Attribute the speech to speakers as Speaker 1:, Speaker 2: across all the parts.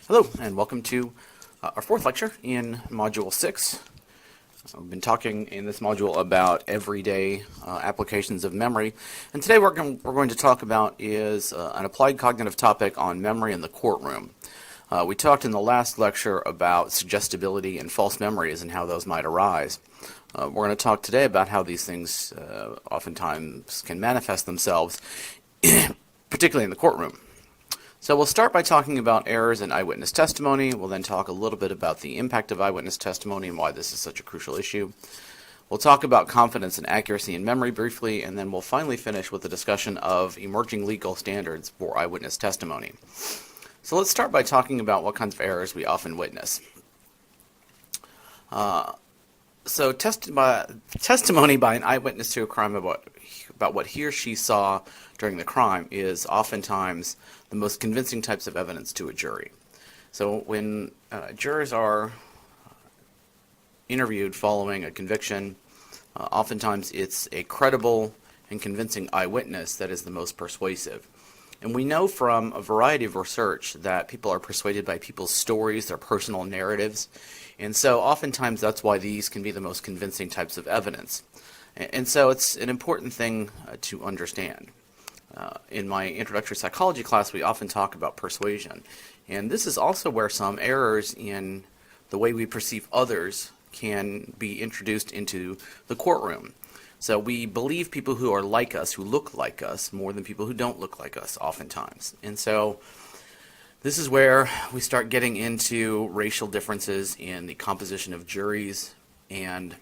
Speaker 1: Hello, and welcome to our fourth lecture in Module 6. We've been talking in this module about everyday applications of memory, and today we're going to talk about is an applied cognitive topic on memory in the courtroom. We talked in the last lecture about suggestibility and false memories and how those might arise. We're going to talk today about how these things oftentimes can manifest themselves, particularly in the courtroom. So we'll start by talking about errors in eyewitness testimony. We'll then talk a little bit about the impact of eyewitness testimony and why this is such a crucial issue. We'll talk about confidence and accuracy in memory briefly, and then we'll finally finish with a discussion of emerging legal standards for eyewitness testimony. So let's start by talking about what kinds of errors we often witness. Testimony by an eyewitness to a crime about what he or she saw during the crime is oftentimes the most convincing types of evidence to a jury. So when jurors are interviewed following a conviction, oftentimes it's a credible and convincing eyewitness that is the most persuasive. And we know from a variety of research that people are persuaded by people's stories, their personal narratives, and so oftentimes that's why these can be the most convincing types of evidence. And so it's an important thing to understand. In my introductory psychology class, we often talk about persuasion. And this is also where some errors in the way we perceive others can be introduced into the courtroom. So we believe people who are like us, who look like us, more than people who don't look like us oftentimes. And so this is where we start getting into racial differences in the composition of juries and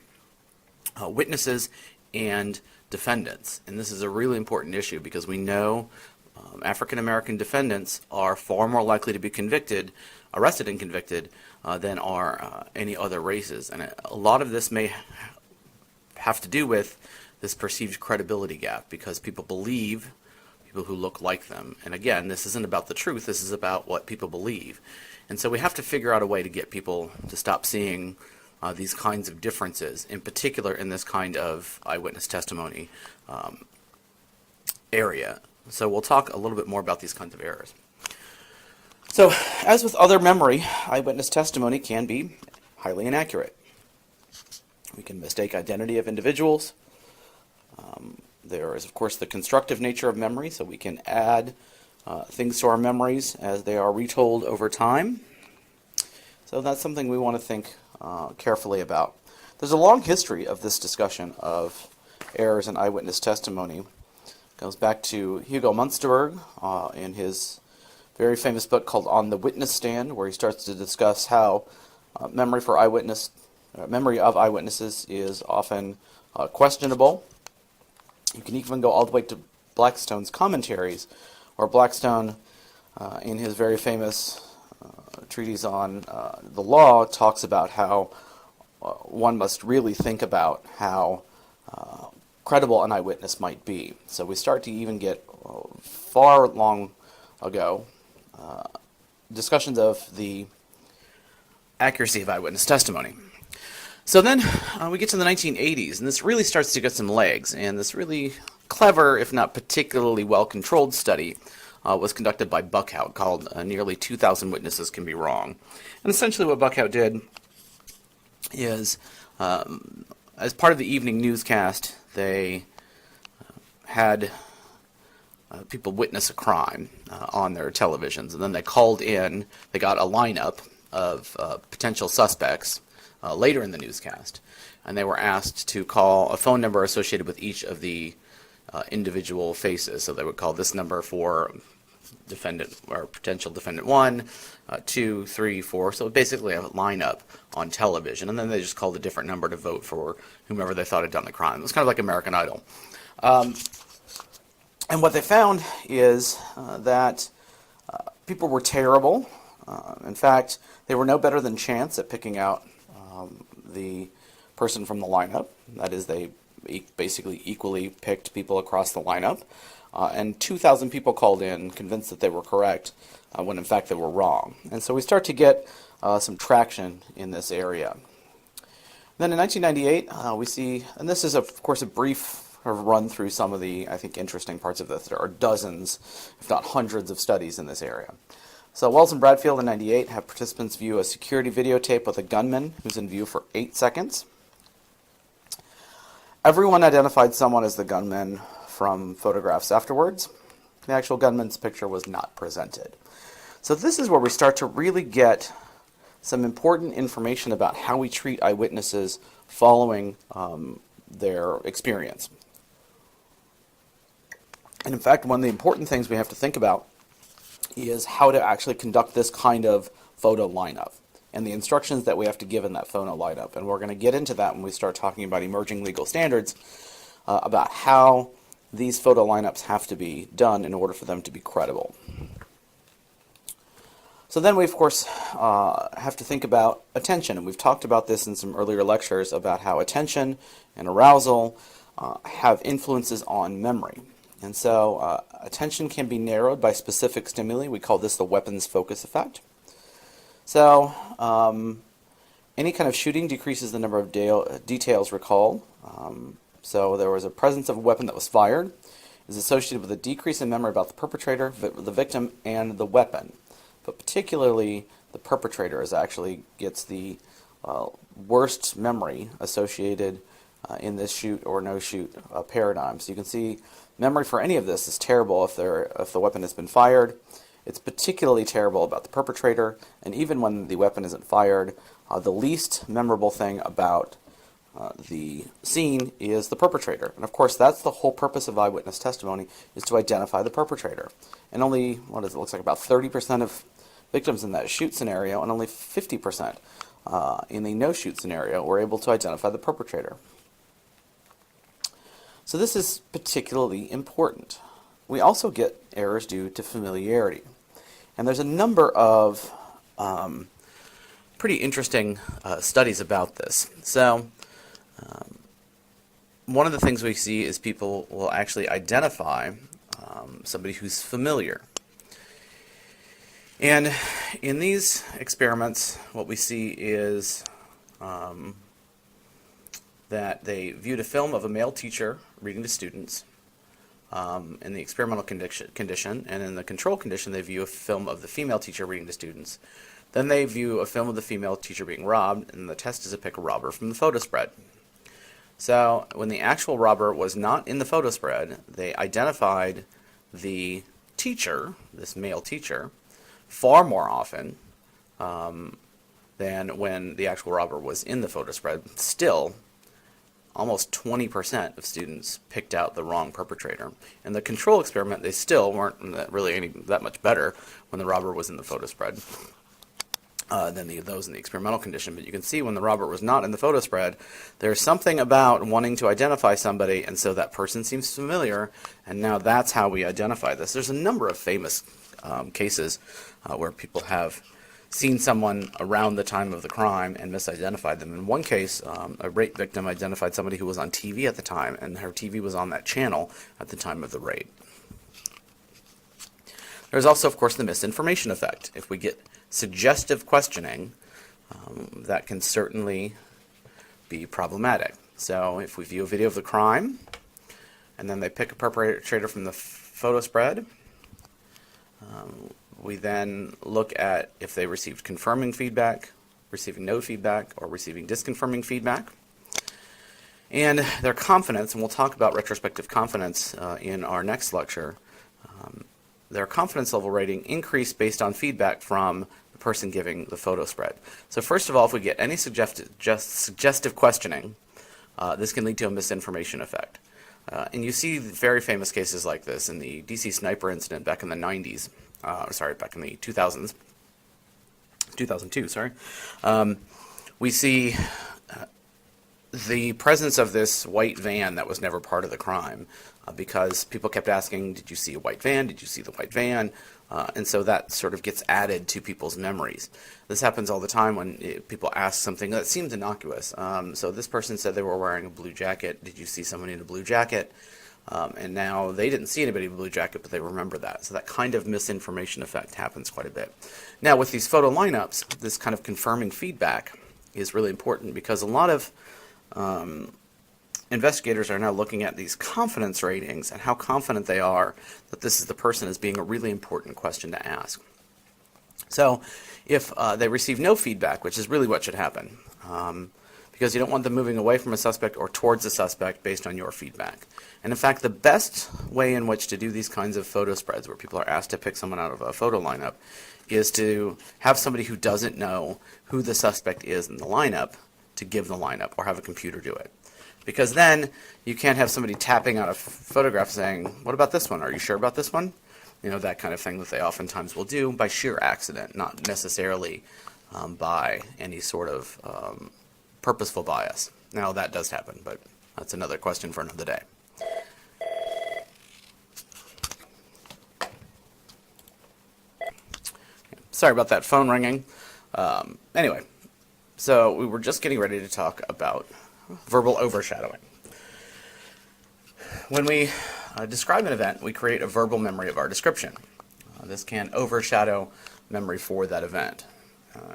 Speaker 1: witnesses and defendants. And this is a really important issue because we know African American defendants are far more likely to be arrested and convicted than are any other races. And a lot of this may have to do with this perceived credibility gap because people believe people who look like them. And again, this isn't about the truth, this is about what people believe. And so we have to figure out a way to get people to stop seeing these kinds of differences, in particular in this kind of eyewitness testimony area. So we'll talk a little bit more about these kinds of errors. So, as with other memory, eyewitness testimony can be highly inaccurate. We can mistake identity of individuals. There is, of course, the constructive nature of memory, so we can add things to our memories as they are retold over time. So that's something we want to think carefully about. There's a long history of this discussion of errors in eyewitness testimony. It goes back to Hugo Munsterberg in his very famous book called On the Witness Stand, where he starts to discuss how memory of eyewitnesses is often questionable. You can even go all the way to Blackstone's commentaries, where Blackstone, in his very famous treatise on the law, talks about how one must really think about how credible an eyewitness might be. So we start to even get far long ago discussions of the accuracy of eyewitness testimony. So then we get to the 1980s, and this really starts to get some legs, and this really clever, if not particularly well-controlled study was conducted by Buckhout called Nearly 2,000 Witnesses Can Be Wrong. And essentially what Buckhout did is, as part of the evening newscast, they had people witness a crime on their televisions, and then they got a lineup of potential suspects later in the newscast, and they were asked to call a phone number associated with each of the individual faces. So they would call this number for defendant or potential defendant 1, 2, 3, 4. So basically a lineup on television, and then they just called a different number to vote for whomever they thought had done the crime. It was kind of like American Idol. And what they found is that people were terrible. In fact, they were no better than chance at picking out the person from the lineup. That is, they basically equally picked people across the lineup. And 2,000 people called in convinced that they were correct when in fact they were wrong. And so we start to get some traction in this area. Then in 1998, we see, and this is of course a brief run through some of the, I think, interesting parts of this. There are dozens, if not hundreds, of studies in this area. So Wells and Bradfield in 98 have participants view a security videotape with a gunman who's in view for 8 seconds. Everyone identified someone as the gunman from photographs afterwards. The actual gunman's picture was not presented. So this is where we start to really get some important information about how we treat eyewitnesses following their experience. And in fact, one of the important things we have to think about is how to actually conduct this kind of photo lineup and the instructions that we have to give in that photo lineup. And we're going to get into that when we start talking about emerging legal standards about how these photo lineups have to be done in order for them to be credible. So then we, of course, have to think about attention. And we've talked about this in some earlier lectures about how attention and arousal have influences on memory. And so attention can be narrowed by specific stimuli. We call this the weapons focus effect. So any kind of shooting decreases the number of details recalled. So there was a presence of a weapon that was fired is associated with a decrease in memory about the perpetrator, the victim, and the weapon. But particularly the perpetrator actually gets the worst memory associated in this shoot or no shoot paradigm. So you can see memory for any of this is terrible if the weapon has been fired. It's particularly terrible about the perpetrator, and even when the weapon isn't fired, the least memorable thing about the scene is the perpetrator. And of course, that's the whole purpose of eyewitness testimony, is to identify the perpetrator. And only, looks like about 30% of victims in that shoot scenario, and only 50% in the no-shoot scenario were able to identify the perpetrator. So this is particularly important. We also get errors due to familiarity. And there's a number of pretty interesting studies about this. So one of the things we see is people will actually identify somebody who's familiar. And in these experiments, what we see is that they viewed a film of a male teacher reading to students in the experimental condition, and in the control condition they view a film of the female teacher reading to students. Then they view a film of the female teacher being robbed, and the test is to pick a robber from the photo spread. So when the actual robber was not in the photo spread, they identified the teacher, this male teacher, far more often than when the actual robber was in the photo spread. Still, almost 20% of students picked out the wrong perpetrator. In the control experiment, they still weren't really that much better when the robber was in the photo spread than those in the experimental condition. But you can see when the robber was not in the photo spread, there's something about wanting to identify somebody, and so that person seems familiar, and now that's how we identify this. There's a number of famous cases where people have seen someone around the time of the crime and misidentified them. In one case, a rape victim identified somebody who was on TV at the time, and her TV was on that channel at the time of the rape. There's also, of course, the misinformation effect. If we get suggestive questioning, that can certainly be problematic. So if we view a video of the crime, and then they pick a perpetrator from the photo spread, we then look at if they received confirming feedback, receiving no feedback, or receiving disconfirming feedback. And their confidence, and we'll talk about retrospective confidence in our next lecture, their confidence level rating increased based on feedback from the person giving the photo spread. So first of all, if we get any suggestive questioning, this can lead to a misinformation effect. And you see very famous cases like this in the DC sniper incident back in the 90s. Back in the 2000s, 2002, sorry. We see the presence of this white van that was never part of the crime because people kept asking, did you see a white van? Did you see the white van? And so that sort of gets added to people's memories. This happens all the time when people ask something that seems innocuous. So this person said they were wearing a blue jacket. Did you see someone in a blue jacket? And now they didn't see anybody in a blue jacket, but they remember that. So that kind of misinformation effect happens quite a bit. Now with these photo lineups, this kind of confirming feedback is really important because a lot of investigators are now looking at these confidence ratings and how confident they are that this is the person as being a really important question to ask. So if they receive no feedback, which is really what should happen, because you don't want them moving away from a suspect or towards a suspect based on your feedback. And in fact, the best way in which to do these kinds of photo spreads where people are asked to pick someone out of a photo lineup is to have somebody who doesn't know who the suspect is in the lineup to give the lineup, or have a computer do it. Because then you can't have somebody tapping out a photograph saying, what about this one? Are you sure about this one? You know, that kind of thing that they oftentimes will do by sheer accident, not necessarily by any sort of purposeful bias. Now, that does happen, but that's another question for another day. Sorry about that phone ringing. Anyway, so we were just getting ready to talk about verbal overshadowing. When we describe an event, we create a verbal memory of our description. This can overshadow memory for that event.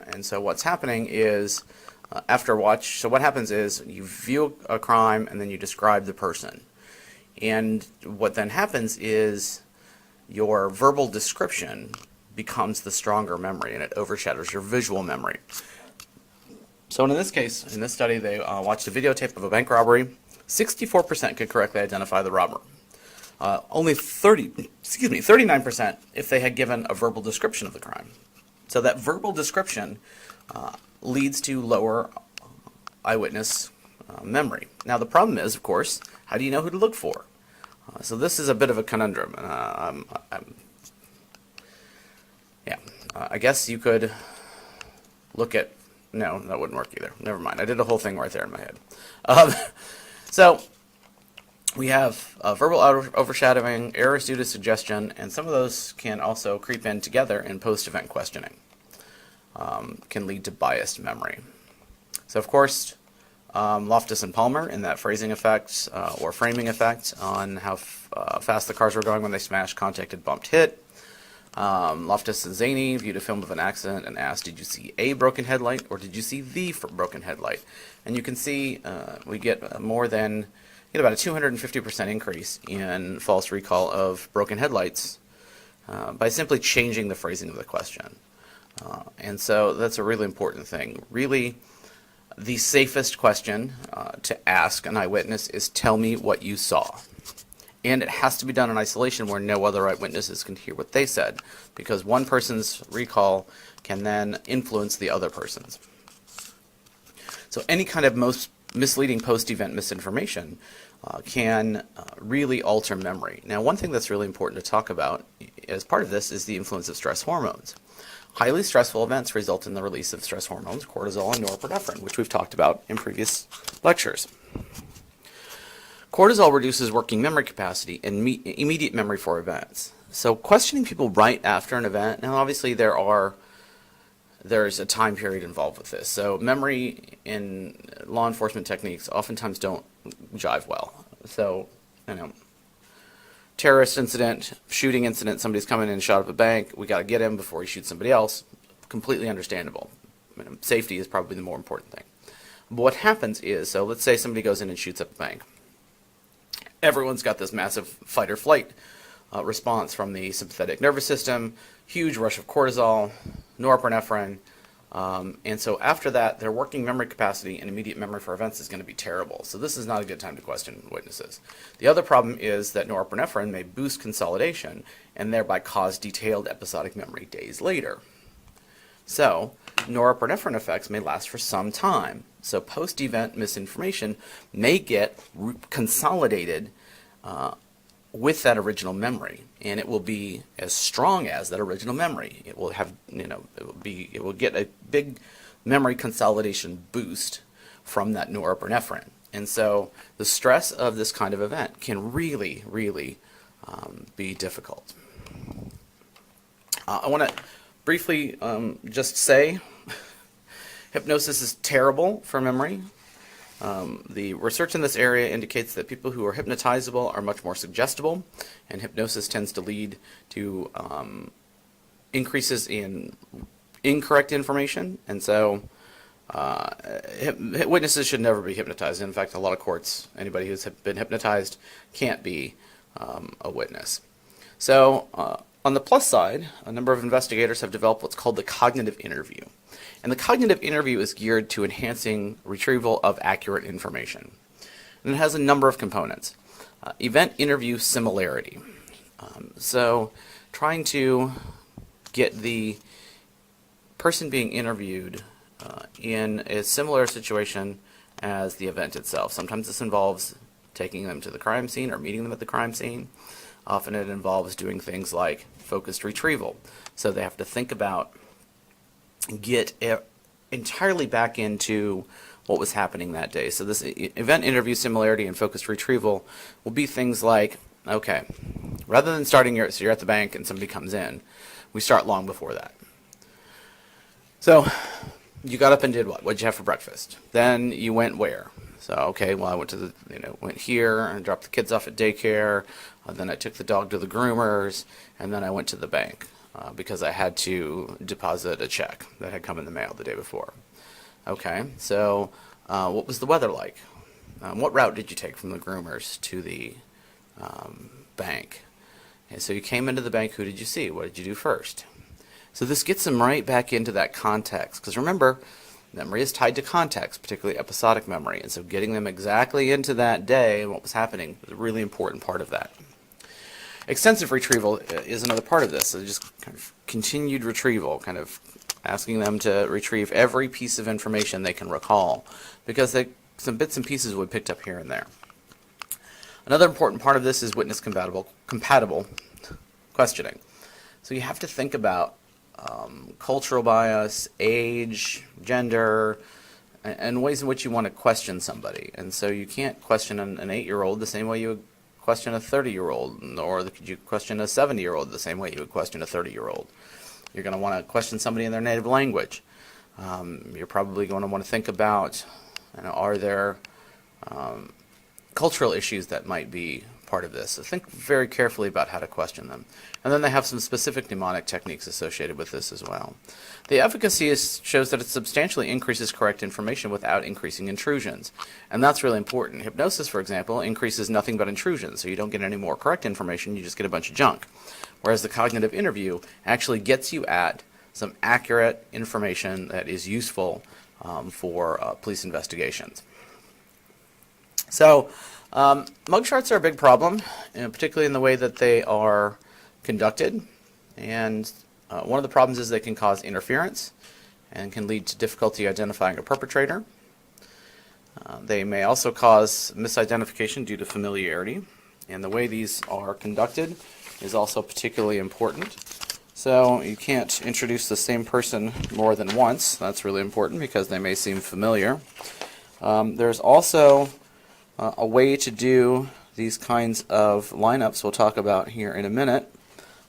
Speaker 1: And so what's happening is, so what happens is you view a crime and then you describe the person. And what then happens is your verbal description becomes the stronger memory, and it overshadows your visual memory. So in this case, in this study, they watched a videotape of a bank robbery. 64% could correctly identify the robber. Only 39% if they had given a verbal description of the crime. So that verbal description leads to lower eyewitness memory. Now the problem is, of course, how do you know who to look for? So this is a bit of a conundrum. I guess you could look at, no, that wouldn't work either. Never mind. I did a whole thing right there in my head. So we have verbal overshadowing, errors due to suggestion, and some of those can also creep in together in post-event questioning. Can lead to biased memory. So of course, Loftus and Palmer in that phrasing effect or framing effect on how fast the cars were going when they smashed, contacted, bumped, hit. Loftus and Zaney viewed a film of an accident and asked, did you see a broken headlight or did you see the broken headlight? And you can see we get about a 250% increase in false recall of broken headlights by simply changing the phrasing of the question. And so that's a really important thing. Really, the safest question to ask an eyewitness is, tell me what you saw. And it has to be done in isolation where no other eyewitnesses can hear what they said, because one person's recall can then influence the other person's. So any kind of most misleading post-event misinformation can really alter memory. Now, one thing that's really important to talk about as part of this is the influence of stress hormones. Highly stressful events result in the release of stress hormones, cortisol and norepinephrine, which we've talked about in previous lectures. Cortisol reduces working memory capacity and immediate memory for events. So questioning people right after an event, now obviously there's a time period involved with this. So memory in law enforcement techniques oftentimes don't jive well. So, terrorist incident, shooting incident, somebody's coming in and shot up a bank, we got to get him before he shoots somebody else. Completely understandable. Safety is probably the more important thing. But what happens is, so let's say somebody goes in and shoots up a bank. Everyone's got this massive fight or flight response from the sympathetic nervous system, huge rush of cortisol, norepinephrine, and so after that, their working memory capacity and immediate memory for events is going to be terrible. So this is not a good time to question witnesses. The other problem is that norepinephrine may boost consolidation and thereby cause detailed episodic memory days later. So norepinephrine effects may last for some time. So post-event misinformation may get consolidated with that original memory, and it will be as strong as that original memory. It will have, it will get a big memory consolidation boost from that norepinephrine. And so the stress of this kind of event can really, really be difficult. I want to briefly just say hypnosis is terrible for memory. The research in this area indicates that people who are hypnotizable are much more suggestible, and hypnosis tends to lead to increases in incorrect information, and so witnesses should never be hypnotized. In fact, a lot of courts, anybody who's been hypnotized can't be a witness. So On the plus side, a number of investigators have developed what's called the cognitive interview. And the cognitive interview is geared to enhancing retrieval of accurate information. And it has a number of components. Event interview similarity. So trying to get the person being interviewed in a similar situation as the event itself. Sometimes this involves taking them to the crime scene or meeting them at the crime scene. Often it involves doing things like focused retrieval. So they have to think about, get entirely back into what was happening that day. So this event interview similarity and focused retrieval will be things like, okay, rather than starting so you're at the bank and somebody comes in, we start long before that. So you got up and did what? What did you have for breakfast? Then you went where? So, okay, well, I went to the, went here and dropped the kids off at daycare. Then I took the dog to the groomers, and then I went to the bank because I had to deposit a check that had come in the mail the day before. Okay, so what was the weather like? What route did you take from the groomers to the bank? And so you came into the bank, who did you see? What did you do first? So this gets them right back into that context, because remember, memory is tied to context, particularly episodic memory, and so getting them exactly into that day and what was happening is a really important part of that. Extensive retrieval is another part of this, so just kind of continued retrieval, kind of asking them to retrieve every piece of information they can recall, because some bits and pieces will be picked up here and there. Another important part of this is witness compatible questioning. So you have to think about cultural bias, age, gender, and ways in which you want to question somebody. And so you can't question an 8-year-old the same way you would question a 30-year-old, or could you question a 70-year-old the same way you would question a 30-year-old. You're going to want to question somebody in their native language. You're probably going to want to think about, are there cultural issues that might be part of this. So think very carefully about how to question them. And then they have some specific mnemonic techniques associated with this as well. The efficacy shows that it substantially increases correct information without increasing intrusions. And that's really important. Hypnosis, for example, increases nothing but intrusions. So you don't get any more correct information, you just get a bunch of junk. Whereas the cognitive interview actually gets you at some accurate information that is useful for police investigations. So mugshots are a big problem, particularly in the way that they are conducted. And one of the problems is they can cause interference and can lead to difficulty identifying a perpetrator. They may also cause misidentification due to familiarity. And the way these are conducted is also particularly important. So you can't introduce the same person more than once. That's really important because they may seem familiar. There's also a way to do these kinds of lineups we'll talk about here in a minute.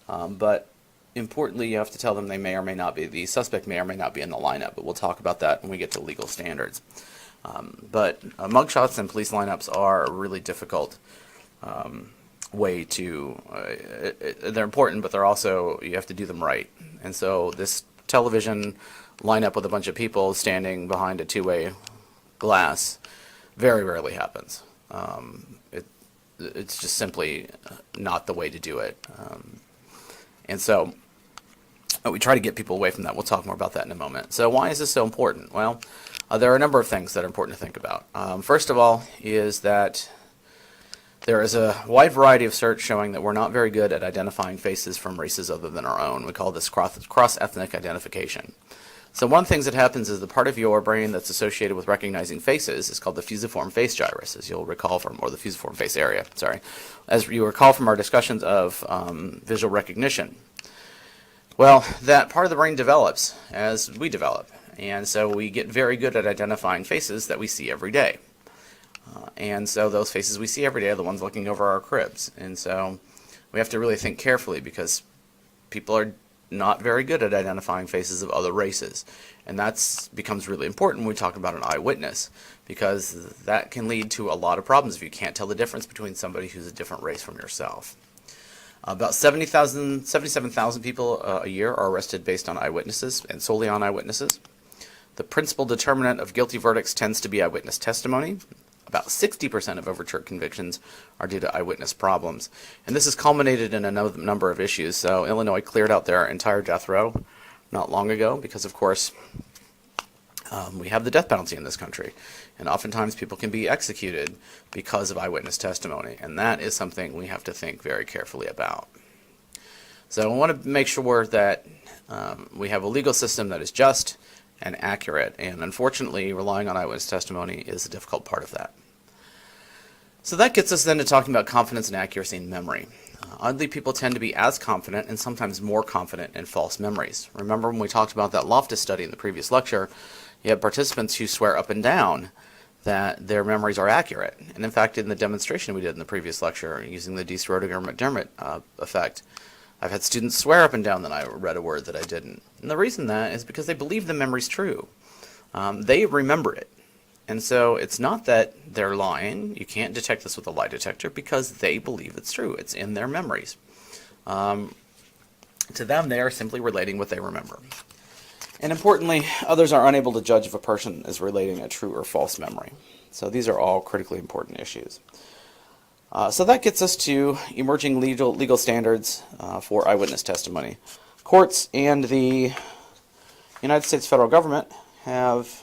Speaker 1: But importantly, you have to tell them they may or may not be, the suspect may or may not be in the lineup, but we'll talk about that when we get to legal standards. But mugshots and police lineups are a really difficult way to, they're important, but they're also, you have to do them right. And so this television lineup with a bunch of people standing behind a two-way glass very rarely happens. It's just simply not the way to do it. And so we try to get people away from that. We'll talk more about that in a moment. So why is this so important? Well, there are a number of things that are important to think about. First of all is that there is a wide variety of research showing that we're not very good at identifying faces from races other than our own. We call this cross-ethnic identification. So one of the things that happens is the part of your brain that's associated with recognizing faces is called the fusiform face gyrus, as you'll recall from, or the fusiform face area, sorry, as you recall from our discussions of visual recognition. Well, that part of the brain develops as we develop, and so we get very good at identifying faces that we see every day. And so those faces we see every day are the ones looking over our cribs, and so we have to really think carefully because people are not very good at identifying faces of other races. And that becomes really important when we talk about an eyewitness, because that can lead to a lot of problems if you can't tell the difference between somebody who's a different race from yourself. About 77,000 people a year are arrested based on eyewitnesses and solely on eyewitnesses. The principal determinant of guilty verdicts tends to be eyewitness testimony. About 60% of overturned convictions are due to eyewitness problems. And this has culminated in a number of issues. So Illinois cleared out their entire death row not long ago because, of course, we have the death penalty in this country. And oftentimes people can be executed because of eyewitness testimony. And that is something we have to think very carefully about. So I want to make sure that we have a legal system that is just and accurate, and unfortunately relying on eyewitness testimony is a difficult part of that. So that gets us then to talking about confidence and accuracy in memory. Oddly, people tend to be as confident and sometimes more confident in false memories. Remember when we talked about that Loftus study in the previous lecture, you have participants who swear up and down that their memories are accurate. And in fact, in the demonstration we did in the previous lecture using the Deese-Roediger-McDermott effect, I've had students swear up and down that I read a word that I didn't. And the reason that is because they believe the memory's true. They remember it. And so it's not that they're lying. You can't detect this with a lie detector because they believe it's true. It's in their memories. To them, they are simply relating what they remember. And importantly, others are unable to judge if a person is relating a true or false memory. So these are all critically important issues. So that gets us to emerging legal standards for eyewitness testimony. Courts and the United States federal government have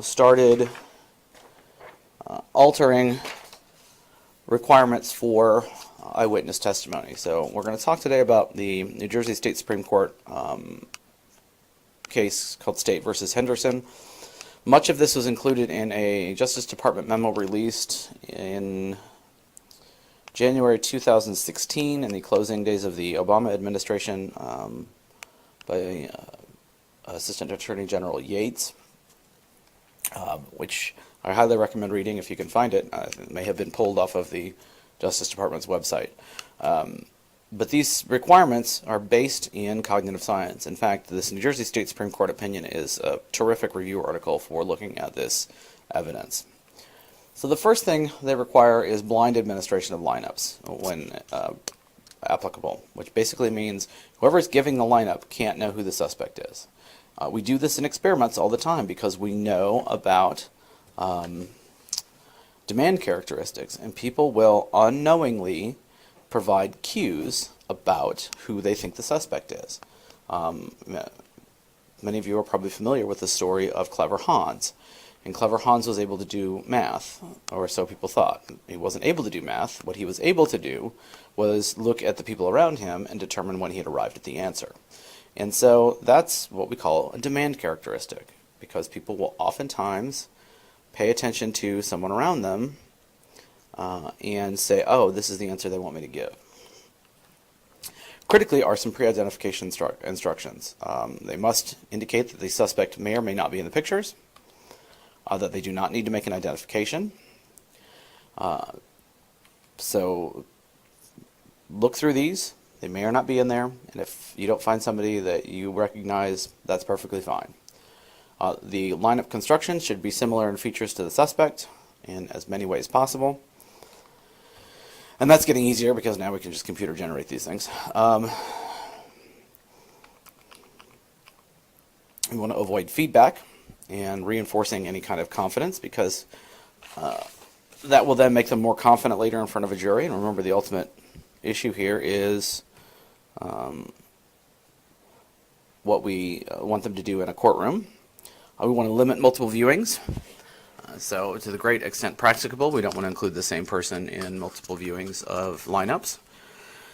Speaker 1: started altering requirements for eyewitness testimony. So we're going to talk today about the New Jersey State Supreme Court case called State versus Henderson. Much of this was included in a Justice Department memo released in January 2016 in the closing days of the Obama administration by Assistant Attorney General Yates, which I highly recommend reading if you can find it. It may have been pulled off of the Justice Department's website. But these requirements are based in cognitive science. In fact, this New Jersey State Supreme Court opinion is a terrific review article for looking at this evidence. So the first thing they require is blind administration of lineups when applicable, which basically means whoever is giving the lineup can't know who the suspect is. We do this in experiments all the time because we know about demand characteristics, and people will unknowingly provide cues about who they think the suspect is. Many of you are probably familiar with the story of Clever Hans. And Clever Hans was able to do math, or so people thought. He wasn't able to do math. What he was able to do was look at the people around him and determine when he had arrived at the answer. And so that's what we call a demand characteristic, because people will oftentimes pay attention to someone around them and say, oh, this is the answer they want me to give. Critically are some pre-identification instructions. They must indicate that the suspect may or may not be in the pictures, that they do not need to make an identification. So look through these. They may or not be in there, and if you don't find somebody that you recognize, that's perfectly fine. The lineup construction should be similar in features to the suspect in as many ways possible. And that's getting easier because now we can just computer generate these things. We want to avoid feedback and reinforcing any kind of confidence, because that will then make them more confident later in front of a jury. And remember, the ultimate issue here is what we want them to do in a courtroom. We want to limit multiple viewings. So to the great extent practicable, we don't want to include the same person in multiple viewings of lineups,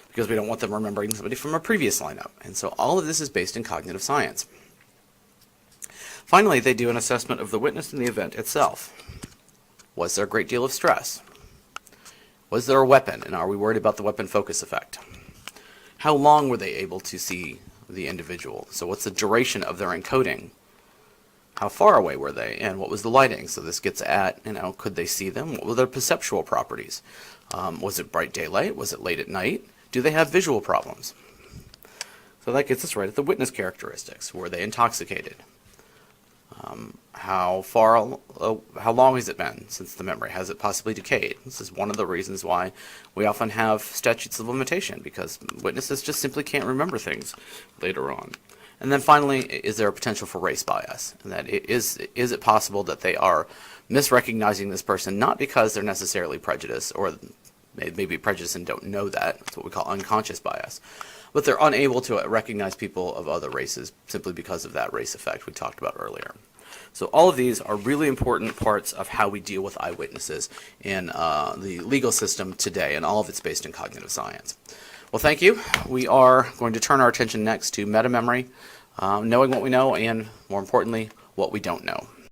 Speaker 1: because we don't want them remembering somebody from a previous lineup. And so all of this is based in cognitive science. Finally, they do an assessment of the witness in the event itself. Was there a great deal of stress? Was there a weapon, and are we worried about the weapon focus effect? How long were they able to see the individual? So what's the duration of their encoding? How far away were they, and what was the lighting? So this gets at, could they see them? What were their perceptual properties? Was it bright daylight? Was it late at night? Do they have visual problems? So that gets us right at the witness characteristics. Were they intoxicated? How long has it been since the memory? Has it possibly decayed? This is one of the reasons why we often have statutes of limitation, because witnesses just simply can't remember things later on. And then finally, is there a potential for race bias? And that is it possible that they are misrecognizing this person not because they're necessarily prejudiced, or maybe prejudiced and don't know that. That's what we call unconscious bias. But they're unable to recognize people of other races simply because of that race effect we talked about earlier. So all of these are really important parts of how we deal with eyewitnesses in the legal system today, and all of it's based in cognitive science. Well, thank you. We are going to turn our attention next to metamemory, knowing what we know, and more importantly, what we don't know.